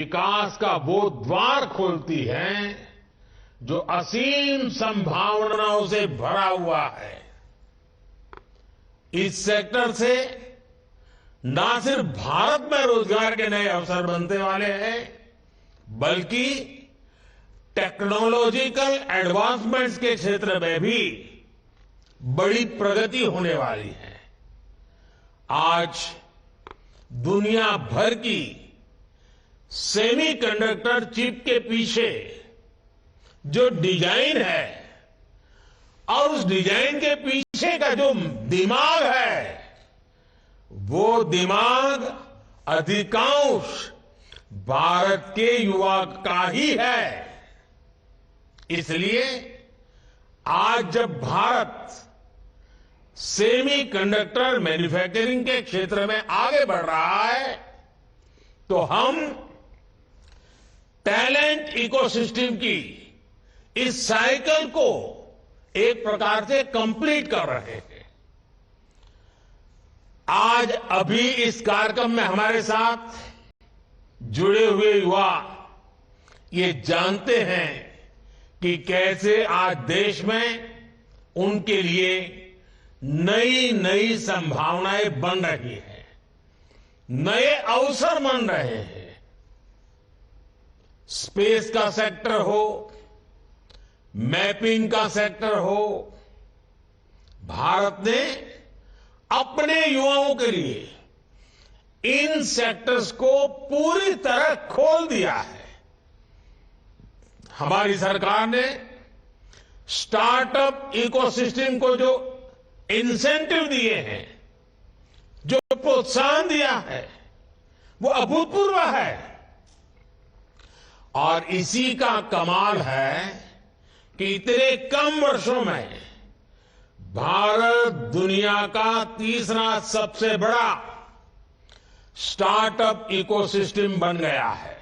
विकास का वो द्वार खोलती है जो असीम संभावनाओं से भरा हुआ है। इस सेक्टर से न सिर्फ भारत में रोजगार के नए अवसर बनने वाले हैं, बल्कि टेक्नोलॉजिकल एडवांसमेंट्स के क्षेत्र में भी बड़ी प्रगति होने वाली है। आज दुनिया भर की सेमीकंडक्टर चिप के पीछे जो डिजाइन है और उस डिजाइन के पीछे का जो दिमाग है, वो दिमाग अधिकांश भारत के युवा का ही है। इसलिए आज जब भारत सेमीकंडक्टर मैन्युफैक्चरिंग के क्षेत्र में आगे बढ़ रहा है, तो हम टैलेंट इकोसिस्टम की इस साइकिल को एक प्रकार से कंप्लीट कर रहे हैं। आज अभी इस कार्यक्रम में हमारे साथ जुड़े हुए युवा ये जानते हैं कि कैसे आज देश में उनके लिए नई नई संभावनाएं बन रही हैं, नए अवसर बन रहे हैं। स्पेस का सेक्टर हो, मैपिंग का सेक्टर हो, भारत ने अपने युवाओं के लिए इन सेक्टर्स को पूरी तरह खोल दिया है। हमारी सरकार ने स्टार्टअप इकोसिस्टम को जो इंसेंटिव दिए हैं, जो प्रोत्साहन दिया है, वो अभूतपूर्व है। और इसी का कमाल है कि इतने कम वर्षों में भारत दुनिया का तीसरा सबसे बड़ा स्टार्टअप इकोसिस्टम बन गया है।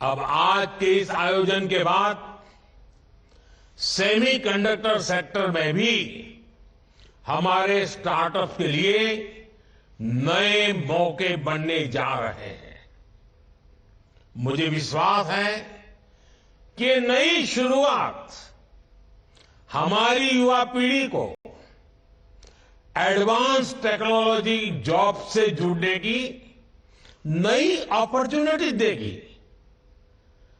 अब आज के इस आयोजन के बाद सेमीकंडक्टर सेक्टर में भी हमारे स्टार्टअप के लिए नए मौके बनने जा रहे हैं। मुझे विश्वास है कि नई शुरुआत हमारी युवा पीढ़ी को एडवांस टेक्नोलॉजी जॉब से जुड़ने की नई अपॉर्चुनिटी देगी।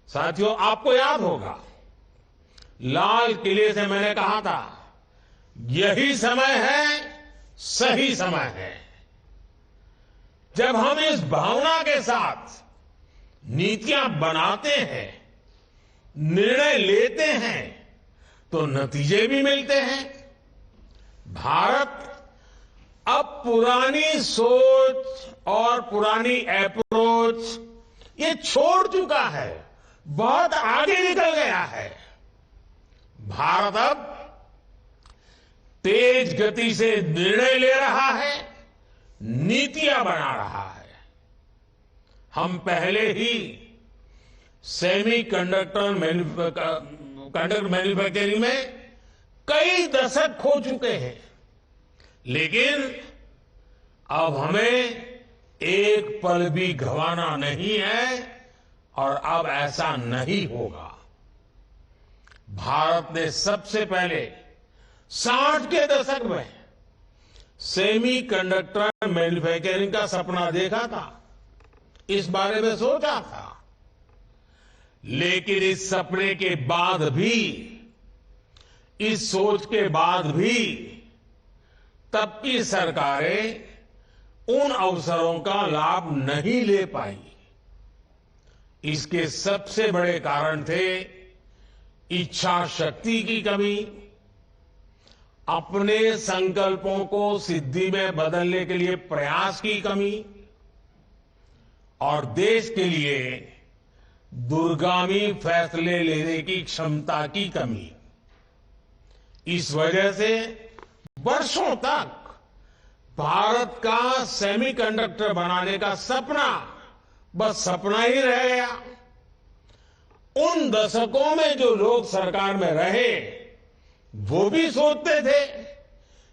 साथियों, आपको याद होगा, लाल किले से मैंने कहा था, यही समय है, सही समय है। जब हम इस भावना के साथ नीतियां बनाते हैं, निर्णय लेते हैं, तो नतीजे भी मिलते हैं। भारत अब पुरानी सोच और पुरानी अप्रोच ये छोड़ चुका है, बहुत आगे निकल गया है। भारत अब तेज गति से निर्णय ले रहा है, नीतियां बना रहा है। हम पहले ही सेमीकंडक्टर मैन्युफैक्चरिंग में कई दशक खो चुके हैं, लेकिन अब हमें एक पल भी गंवाना नहीं है और अब ऐसा नहीं होगा। भारत ने सबसे पहले 60 के दशक में सेमीकंडक्टर मैन्युफैक्चरिंग का सपना देखा था, इस बारे में सोचा था, लेकिन इस सपने के बाद भी, इस सोच के बाद भी तब की सरकारें उन अवसरों का लाभ नहीं ले पाई। इसके सबसे बड़े कारण थे इच्छा शक्ति की कमी, अपने संकल्पों को सिद्धि में बदलने के लिए प्रयास की कमी और देश के लिए दूरगामी फैसले लेने की क्षमता की कमी। इस वजह से वर्षों तक भारत का सेमीकंडक्टर बनाने का सपना बस सपना ही रह गया। उन दशकों में जो लोग सरकार में रहे, वो भी सोचते थे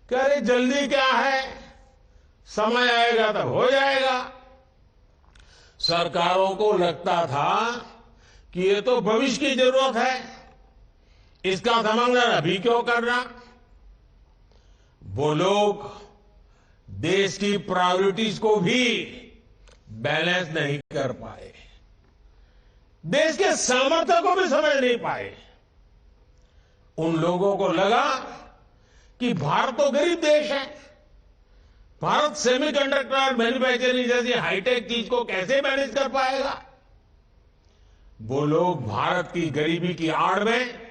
कि अरे जल्दी क्या है, समय आएगा तब हो जाएगा। सरकारों को लगता था कि ये तो भविष्य की जरूरत है, इसका समाधान अभी क्यों करना। वो लोग देश की प्रायोरिटीज को भी बैलेंस नहीं कर पाए, देश के सामर्थ्य को भी समझ नहीं पाए। उन लोगों को लगा कि भारत तो गरीब देश है, भारत सेमीकंडक्टर मैन्युफैक्चरिंग जैसी हाईटेक चीज को कैसे मैनेज कर पाएगा। वो लोग भारत की गरीबी की आड़ में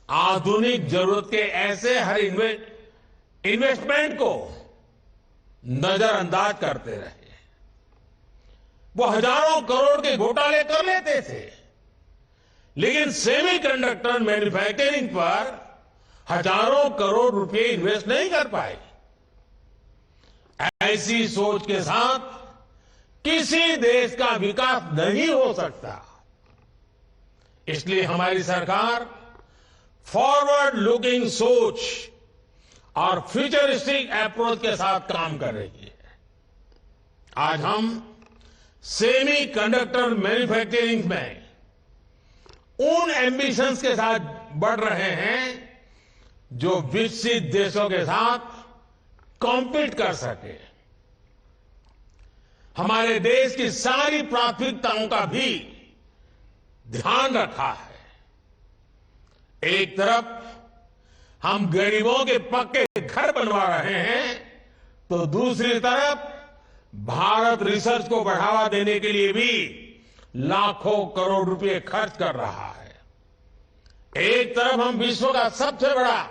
आधुनिक जरूरत के ऐसे हर इन्वेस्टमेंट को नजरअंदाज करते रहे। वो हजारों करोड़ के घोटाले कर लेते थे, लेकिन सेमीकंडक्टर मैन्युफैक्चरिंग पर हजारों करोड़ रुपए इन्वेस्ट नहीं कर पाए। ऐसी सोच के साथ किसी देश का विकास नहीं हो सकता। इसलिए हमारी सरकार फॉरवर्ड लुकिंग सोच और फ्यूचरिस्टिक अप्रोच के साथ काम कर रही है। आज हम सेमी कंडक्टर मैन्युफैक्चरिंग में उन एम्बिशंस के साथ बढ़ रहे हैं जो विकसित देशों के साथ कॉम्पीट कर सके। हमारे देश की सारी प्राथमिकताओं का भी ध्यान रखा है। एक तरफ हम गरीबों के पक्के घर बनवा रहे हैं, तो दूसरी तरफ भारत रिसर्च को बढ़ावा देने के लिए भी लाखों करोड़ रुपए खर्च कर रहा है। एक तरफ हम विश्व का सबसे बड़ा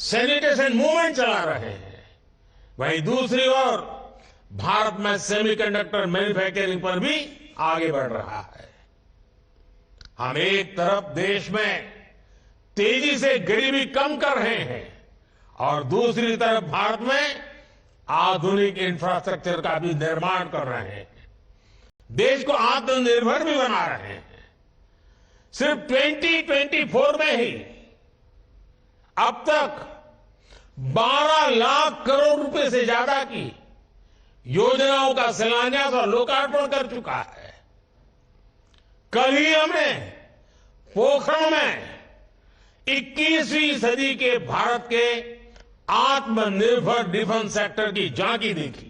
सैनिटेशन मूवमेंट चला रहे हैं, वहीं दूसरी ओर भारत में सेमीकंडक्टर मैन्युफैक्चरिंग पर भी आगे बढ़ रहा है। हम एक तरफ देश में तेजी से गरीबी कम कर रहे हैं और दूसरी तरफ भारत में आधुनिक इंफ्रास्ट्रक्चर का भी निर्माण कर रहे हैं, देश को आत्मनिर्भर भी बना रहे हैं। सिर्फ 2024 में ही अब तक 12 लाख करोड़ रुपए से ज्यादा की योजनाओं का शिलान्यास और लोकार्पण कर चुका है। कल ही हमने पोखरण में 21वीं सदी के भारत के आत्मनिर्भर डिफेंस सेक्टर की झांकी देखी।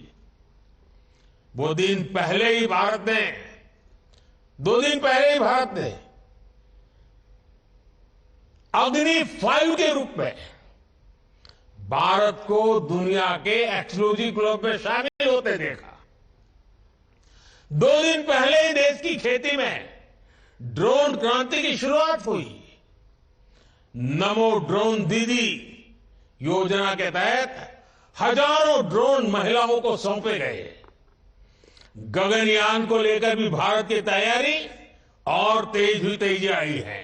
वो दिन पहले ही भारत ने 2 दिन पहले ही भारत ने अग्नि 5 के रूप में भारत को दुनिया के एक्सक्लूसिव क्लब में शामिल होते देखा। 2 दिन पहले ही देश की खेती में ड्रोन क्रांति की शुरुआत हुई। नमो ड्रोन दीदी योजना के तहत हजारों ड्रोन महिलाओं को सौंपे गए। गगनयान को लेकर भी भारत की तैयारी और तेजी आई है।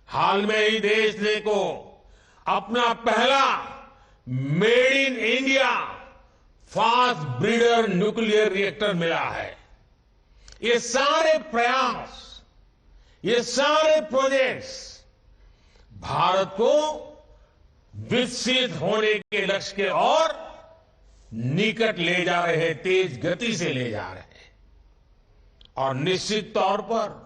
हाल में ही देश ने को अपना पहला made in India fast breeder nuclear reactor मिला है। ये सारे प्रयास, ये सारे प्रोजेक्ट्स भारत को विकसित होने के लक्ष्य के और निकट ले जा रहे हैं, तेज गति से ले जा रहे हैं। और निश्चित तौर पर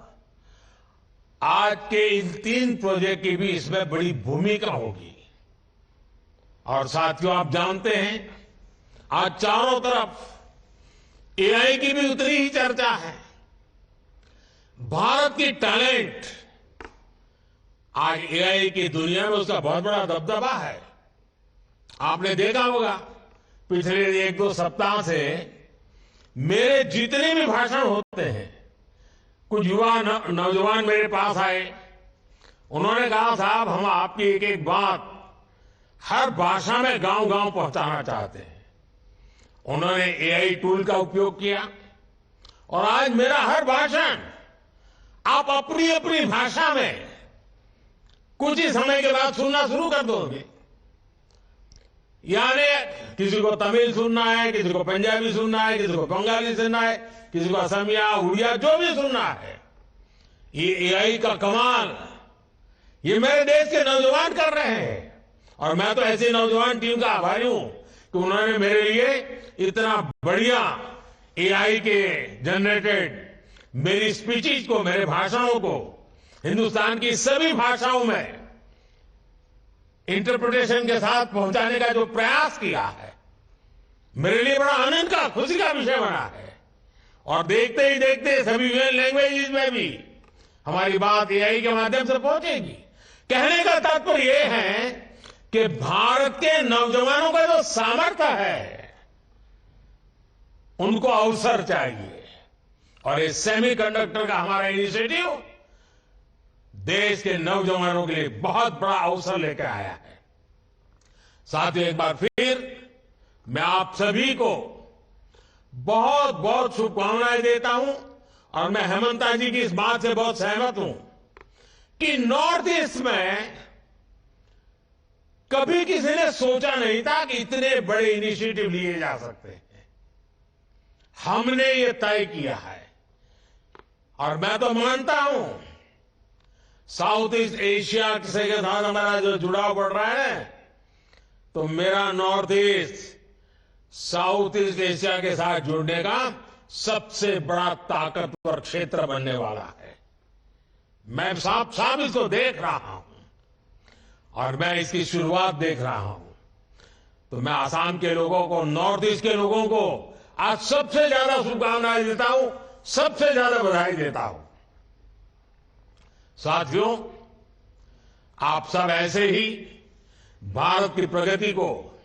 आज के इन 3 प्रोजेक्ट की भी इसमें बड़ी भूमिका होगी। और साथियों, आप जानते हैं आज चारों तरफ एआई की भी उतनी ही चर्चा है। भारत की टैलेंट आज एआई की दुनिया में उसका बहुत बड़ा दबदबा है। आपने देखा होगा पिछले 1-2 सप्ताह से मेरे जितने भी भाषण होते हैं, कुछ युवा नौजवान मेरे पास आए। उन्होंने कहा, साहब हम आपकी एक एक बात हर भाषा में गांव-गांव पहुंचाना चाहते हैं। उन्होंने एआई टूल का उपयोग किया और आज मेरा हर भाषण आप अपनी अपनी भाषा में कुछ ही समय के बाद सुनना शुरू कर दोगे। यानी किसी को तमिल सुनना है, किसी को पंजाबी सुनना है, किसी को बंगाली सुनना है, किसी को असमिया, उड़िया, जो भी सुनना है। ये एआई का कमाल ये मेरे देश के नौजवान कर रहे हैं और मैं तो ऐसी नौजवान टीम का आभारी हूं कि उन्होंने मेरे लिए इतना बढ़िया एआई के जनरेटेड मेरी स्पीचेस को, मेरे भाषणों को हिंदुस्तान की सभी भाषाओं में इंटरप्रिटेशन के साथ पहुंचाने का जो प्रयास किया है, मेरे लिए बड़ा आनंद का, खुशी का विषय बना है। और देखते ही देखते सभी लैंग्वेजेस में भी हमारी बात एआई के माध्यम से पहुंचेगी। कहने का तात्पर्य यह है कि भारत के नौजवानों का जो सामर्थ्य है, उनको अवसर चाहिए। और ये सेमीकंडक्टर का हमारा इनिशिएटिव देश के नौजवानों के लिए बहुत बड़ा अवसर लेकर आया है। साथियों, एक बार फिर मैं आप सभी को बहुत बहुत शुभकामनाएं देता हूं। और मैं हेमंता जी की इस बात से बहुत सहमत हूं कि नॉर्थ ईस्ट में कभी किसी ने सोचा नहीं था कि इतने बड़े इनिशिएटिव लिए जा सकते हैं। हमने ये तय किया है और मैं तो मानता हूं साउथ ईस्ट एशिया से के साथ हमारा जो जुड़ाव बढ़ रहा है, तो मेरा north east south east Asia के साथ जुड़ने का सबसे बड़ा ताकतवर क्षेत्र बनने वाला है। मैं साफ साफ इसको देख रहा हूं और मैं इसकी शुरुआत देख रहा हूं। तो मैं आसाम के लोगों को, नॉर्थ ईस्ट के लोगों को आज सबसे ज्यादा शुभकामनाएं देता हूं, सबसे ज्यादा बधाई देता हूं। साथियों, आप सब ऐसे ही भारत की प्रगति को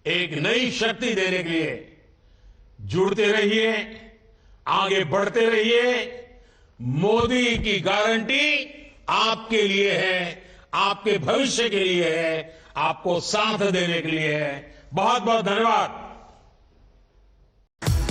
एक नई शक्ति देने के लिए जुड़ते रहिए, आगे बढ़ते रहिए। मोदी की गारंटी आपके लिए है, आपके भविष्य के लिए है, आपको साथ देने के लिए है। बहुत बहुत धन्यवाद।